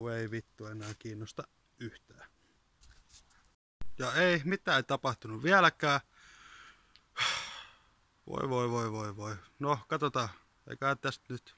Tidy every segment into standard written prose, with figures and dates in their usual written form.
Ei vittu enää kiinnosta yhtään. Ja ei, mitään ei tapahtunut vieläkään. Voi. No, katsotaan. Eikä tästä nyt.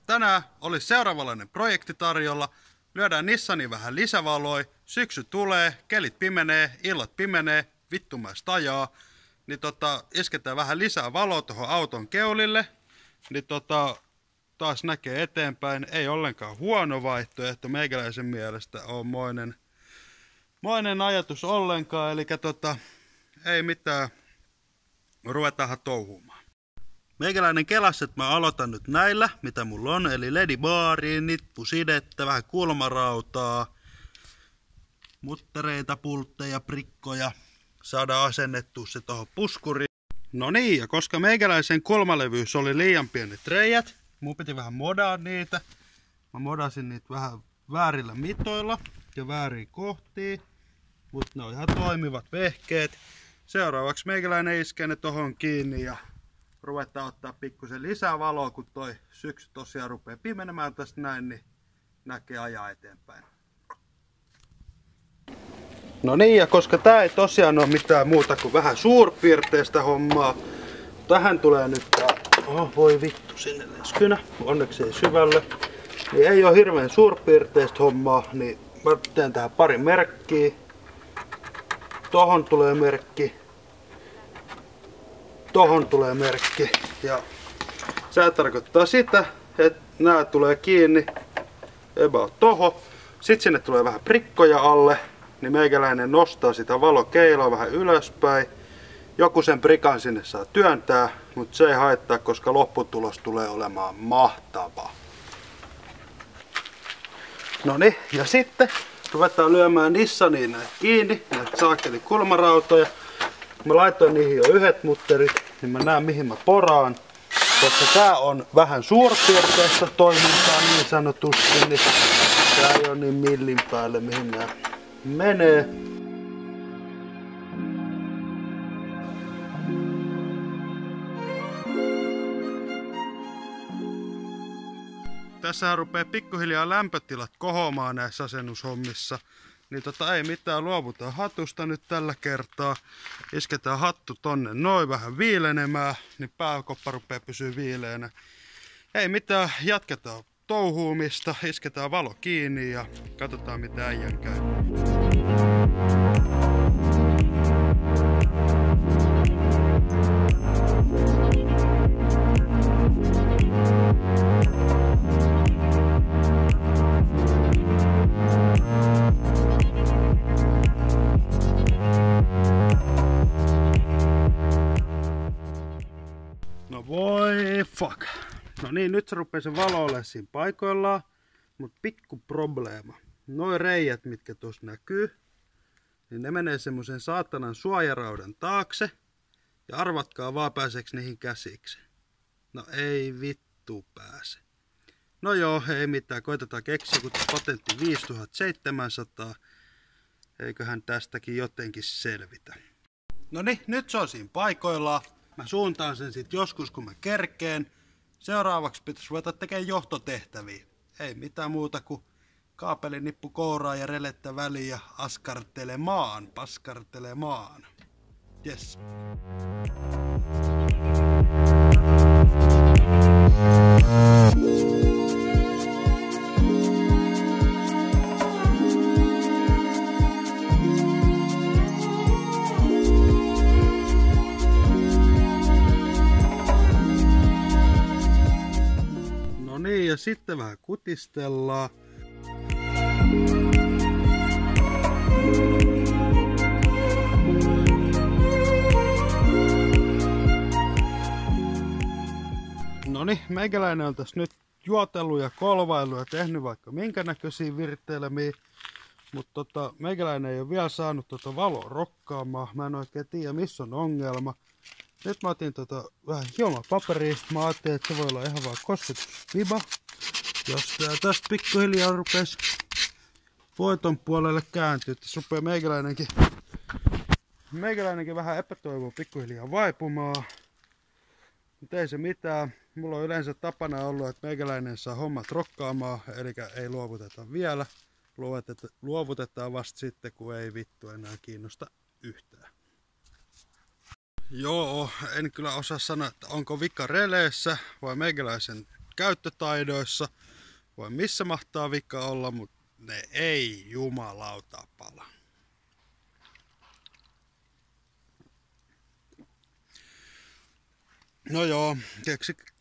Tänään oli seuraavanlainen projekti tarjolla. Lyödään Nissaniin vähän lisävaloi. Syksy tulee, kelit pimenee, illat pimenee, vittumaista ajaa. Niin isketään vähän lisää valoa tuohon auton keulille. Niin taas näkee eteenpäin. Ei ollenkaan huono vaihtoehto. Meikäläisen mielestä on moinen ajatus ollenkaan. Eli ei mitään. Ruvetaanhan touhumaan. Meikäläinen kelas, että mä aloitan nyt näillä, mitä mulla on. Eli LED-baariin, nippusidettä, vähän kulmarautaa, muttereita, pultteja, prikkoja. Saadaan asennettua se tohon puskuriin. No niin, ja koska meikäläisen kulmalevyys oli liian pienet reijät, mun piti vähän modaa niitä. Mä modasin niitä vähän väärillä mitoilla ja vääriin kohtiin. Mutta ne on ihan toimivat vehkeet. Seuraavaksi meikäläinen iskee ne tohon kiinni ja ruvetaan ottaa pikkusen lisää valoa, kun toi syksy tosiaan rupeaa pimenemään tästä näin, niin näkee ajaa eteenpäin. No niin, ja koska tää ei tosiaan ole mitään muuta kuin vähän suurpiirteistä hommaa, tähän tulee nyt tää, voi vittu sinne leskynä, onneksi ei syvälle, niin ei ole hirveän suurpiirteistä hommaa, niin mä teen tähän pari merkkiä. Tohon tulee merkki. Tohon tulee merkki. Ja se tarkoittaa sitä, että nää tulee kiinni about tohon. Sitten sinne tulee vähän prikkoja alle, niin meikäläinen nostaa sitä valokeilaa vähän ylöspäin. Joku sen prikan sinne saa työntää, mutta se ei haittaa, koska lopputulos tulee olemaan mahtava. Noniin, ja sitten ruvetaan lyömään Nissaniin näitä kiinni, näitä saakelin kulmarautoja. Mä laitoin niihin jo yhdet mutterit, niin mä näen mihin mä poraan. Koska tää on vähän suurpiirteistä toimintaa niin sanotusti, niin tää ei ole niin millin päälle mihin nää menee. Tässä rupeaa pikkuhiljaa lämpötilat kohoamaan näissä asennushommissa. Niin ei mitään, luovutaan hatusta nyt tällä kertaa. Isketään hattu tonne noin vähän viilenemään, niin pääkoppa rupeaa pysyä viileänä. Ei mitään, jatketaan touhuumista, isketään valo kiinni ja katsotaan mitä äijän käy. Voi fuck. No niin, nyt se rupeaa se valo olemaan siinä paikoillaan, mutta pikku probleema. Noi reijät, mitkä tuossa näkyy, niin ne menee semmoisen saatanan suojaraudan taakse. Ja arvatkaa vaan pääseekö niihin käsiksi. No ei vittu pääse. No joo, ei mitään, koitetaan keksiä, kun patentti 5700. Eiköhän tästäkin jotenkin selvitä. No niin, nyt se on siinä paikoillaan. Mä suuntaan sen sit joskus kun mä kerkeen. Seuraavaksi pitäisi ruveta tekemään johtotehtäviä. Ei mitään muuta kuin kaapelinippu kouraa ja relettä väliin ja paskartelemaan. Yes. Ja sitten vähän kutistellaan. Noniin, meikäläinen on tässä nyt juotellut ja kolvaillut ja tehnyt vaikka minkä näköisiä virtteilemiä. Mutta meikäläinen ei ole vielä saanut valoa rokkaamaan. Mä en oikein tiedä missä on ongelma. Nyt mä otin vähän hiomapaperia. Mä ajattelin, että se voi olla ihan vaan kosketusviba. Jos tää tästä pikkuhiljaa rupes voiton puolelle kääntyy, että rupeaa meikäläinenkin vähän epätoivoa pikkuhiljaa vaipumaan. Mutta ei se mitään. mulla on yleensä tapana ollut, että meikäläinen saa hommat rokkaamaan, eli ei luovuteta vielä. Luovutetaan vasta sitten, kun ei vittu enää kiinnosta yhtään. Joo, en kyllä osaa sanoa, että onko vika releessä vai meikäläisen käyttötaidoissa vai missä mahtaa vika olla, mutta ne ei jumalauta pala. No joo,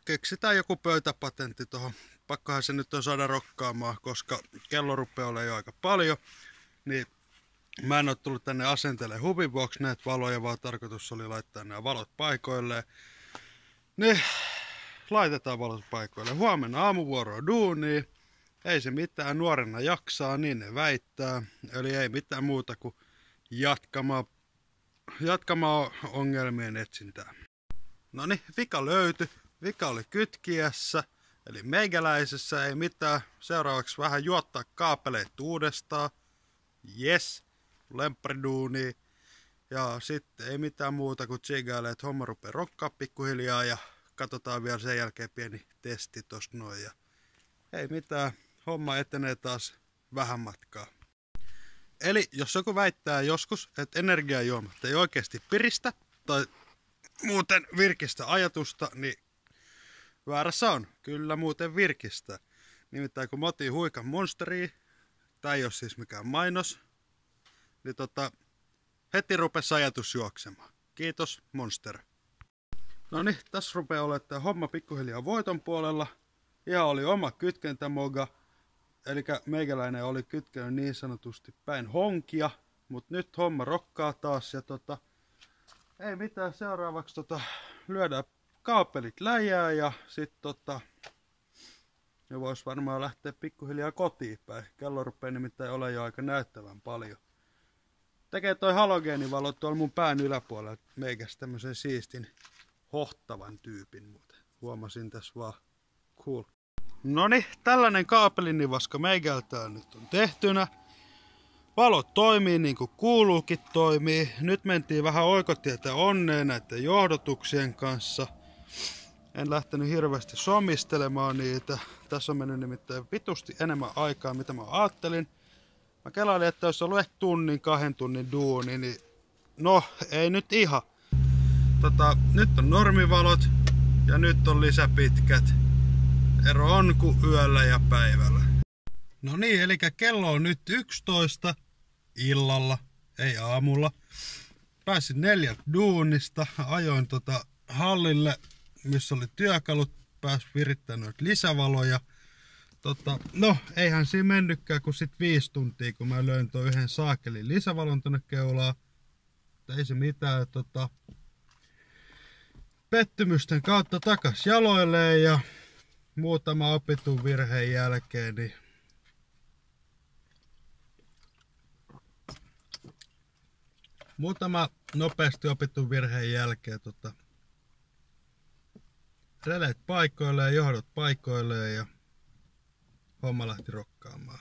keksitään joku pöytäpatentti tuohon. Pakkohan se nyt on saada rokkaamaan, koska kello rupeaa olemaan jo aika paljon. Niin mä en oo tullut tänne asentelemaan hubin vuoksi näitä valoja, vaan tarkoitus oli laittaa nämä valot paikoilleen. Niin laitetaan valot paikoilleen. Huomenna aamuvuoroa duunia. Ei se mitään, nuorena jaksaa, niin ne väittää. Eli ei mitään muuta kuin jatkamaan ongelmien etsintää. Noniin, vika löytyi. Vika oli kytkiässä, eli meikäläisessä ei mitään. Seuraavaksi vähän juottaa kaapeleet uudestaan. Yes, lemppariduuni. Ja sitten ei mitään muuta kuin tsiigailee, että homma rupeaa rokkaa pikkuhiljaa ja katsotaan vielä sen jälkeen pieni testi tosta noin. Ja ei mitään, homma etenee taas vähän matkaa. Eli jos joku väittää joskus, että energiajuomat ei oikeasti piristä tai muuten virkistä ajatusta, niin väärässä on. Kyllä muuten virkistä. Nimittäin kun mä otin huikan monsteria, tää ei ole siis mikään mainos, niin heti rupesi ajatus juoksemaan. Kiitos Monster. No niin, tässä rupeaa olemaan tää homma pikkuhiljaa voiton puolella. Ihan oli oma kytkentämoga. Eli meikäläinen oli kytkenyt niin sanotusti päin honkia. Mut nyt homma rokkaa taas ja ei mitään, seuraavaksi lyödään kaapelit läjää ja sit ne vois varmaan lähteä pikkuhiljaa kotiin päin. Kello rupeaa nimittäin olemaan jo aika näyttävän paljon. Tekee toi halogeenivalo tuolla mun pään yläpuolella meikäs tämmösen siistin hohtavan tyypin muuten. Huomasin tässä vaan. Cool. Noniin, tällainen kaapelinivaska meikältä nyt on tehtynä. Valot toimii niin kuin kuuluukin toimii. Nyt mentiin vähän oikotietä onneen näiden johdotuksien kanssa. En lähtenyt hirveästi somistelemaan niitä. Tässä on mennyt nimittäin vitusti enemmän aikaa, mitä mä ajattelin. Mä kelailin, että jos on ollut ehkä tunnin, 2 tunnin duuni, niin no, ei nyt ihan. Nyt on normivalot ja nyt on lisäpitkät. Ero on kuin yöllä ja päivällä. No niin, eli kello on nyt 11 illalla, ei aamulla. Pääsin 4 duunista, ajoin hallille, missä oli työkalut, pääs virittämään noita lisävaloja. No, eihän siinä mennytkään kuin sit 5 tuntia, kun mä löin tuon yhden saakelin lisävalon tonne keulaan. Ei se mitään, pettymysten kautta takas jaloilleen ja muutama opitun virheen jälkeen, niin muutama nopeasti opitun virheen jälkeen releet paikoilleen, johdot paikoilleen ja homma lähti rokkaamaan.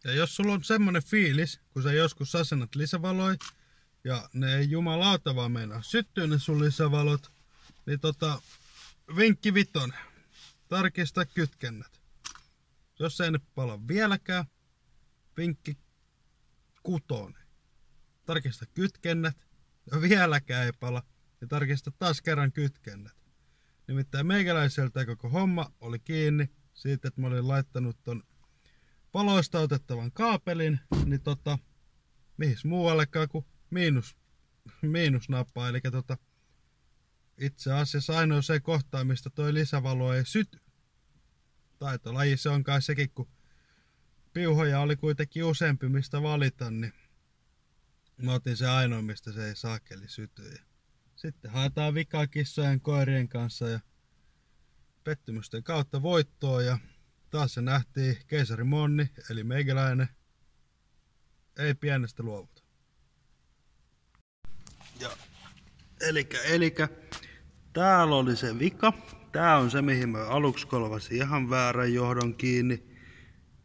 Ja jos sulla on semmonen fiilis, kun sä joskus asennat lisävaloja ja ne ei jumalauta vaan meinaa syttyy ne sun lisävalot, niin vinkki 5. Tarkista kytkennät. Jos ei ne pala vieläkään, vinkki 6. Tarkista kytkennät ja vieläkään ei pala, ja tarkista taas kerran kytkennät. Nimittäin meikäläiseltä koko homma oli kiinni siitä, että mä olin laittanut ton paloista otettavan kaapelin, niin mihin muuallekaan kuin miinusnappaa, eli itse asiassa ainoa se kohtaa, mistä toi lisävalo ei syty. Taitolaji se on kai sekin, kun piuhoja oli kuitenkin useampi mistä valita, niin mä otin se ainoa, mistä se ei saakeli syty. Sitten haetaan vikaa kissojen koirien kanssa ja pettymysten kautta voittoa ja taas se nähtiin keisari Monni, eli meikäläinen, ei pienestä luovuta. Ja elikkä täällä oli se vika. Tää on se, mihin mä aluksi kolvasin ihan väärän johdon kiinni.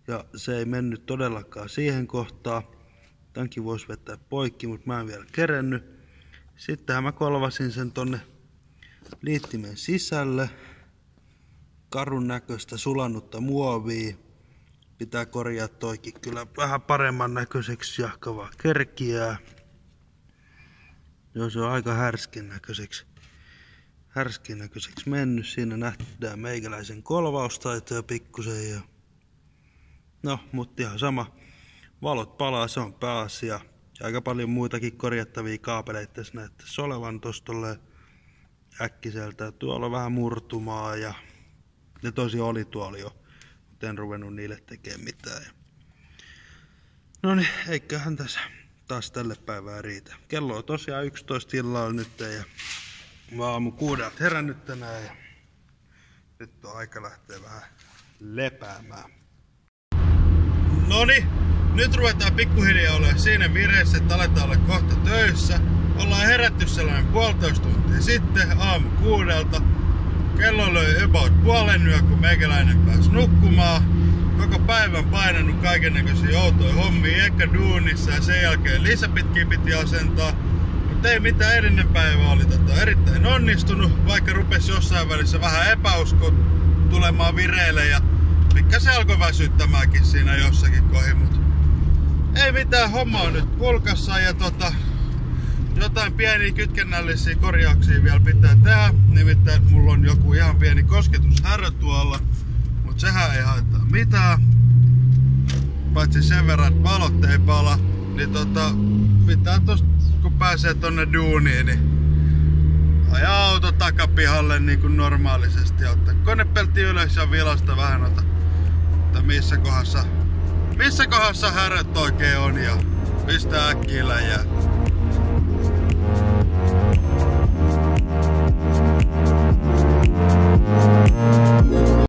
Ja se ei mennyt todellakaan siihen kohtaan. Tämänkin voisi vetää poikki, mutta mä en vielä kerennyt. Sittenhän mä kolvasin sen tonne liittimen sisälle. Karun näköistä sulannutta muovia. Pitää korjaa toikin kyllä vähän paremman näköiseksi jahkavaa kerkiää. Joo, se on aika härskin näköiseksi mennyt. Siinä nähdään meikäläisen kolvaustaitoja pikkusen. Ja... No, mutta ihan sama. Valot palaa, se on pääasia. Ja aika paljon muitakin korjattavia kaapeleita tässä näyttäisi olevan tossa tolleen äkkiseltä. Tuolla on vähän murtumaa ja ne tosi oli tuolla jo. Mutta en ruvennut niille tekemään mitään. No niin, eiköhän tässä taas tälle päivää riitä. Kello on tosiaan 11 illalla nyt ja mä oon aamu 6 herännyt tänään ja nyt on aika lähteä vähän lepäämään. Noniin, nyt ruvetaan pikkuhiljaa olemaan siinä vireessä, että aletaan olla kohta töissä. Ollaan herätty sellainen 1,5 tuntia sitten aamu 6. Kello löi about 0,5 kun meikäläinen pääsi nukkumaan. Koko päivän painanut kaikennäköisiä outoja hommia, eka duunissa ja sen jälkeen lisäpitkiä piti asentaa. Mutta ei mitään, edellinen päivä oli erittäin onnistunut, vaikka rupesi jossain välissä vähän epäusko tulemaan vireille ja pikkasen alkoi väsyttämäänkin siinä jossakin kohin, mut ei mitään, homma on nyt pulkassa ja jotain pieniä kytkennällisiä korjauksia vielä pitää tehdä. Nimittäin mulla on joku ihan pieni kosketushärö tuolla, mut sehän ei haittaa mitään. Paitsi sen verran, että valot ei pala, niin pitää tosta kun pääsee tonne duuniin, niin ajaa auto takapihalle niin kuin normaalisesti ja ottaa konepeltti ylös ja vilasta vähän että missä kohdassa häröt oikein on ja pistää äkkiä läjää.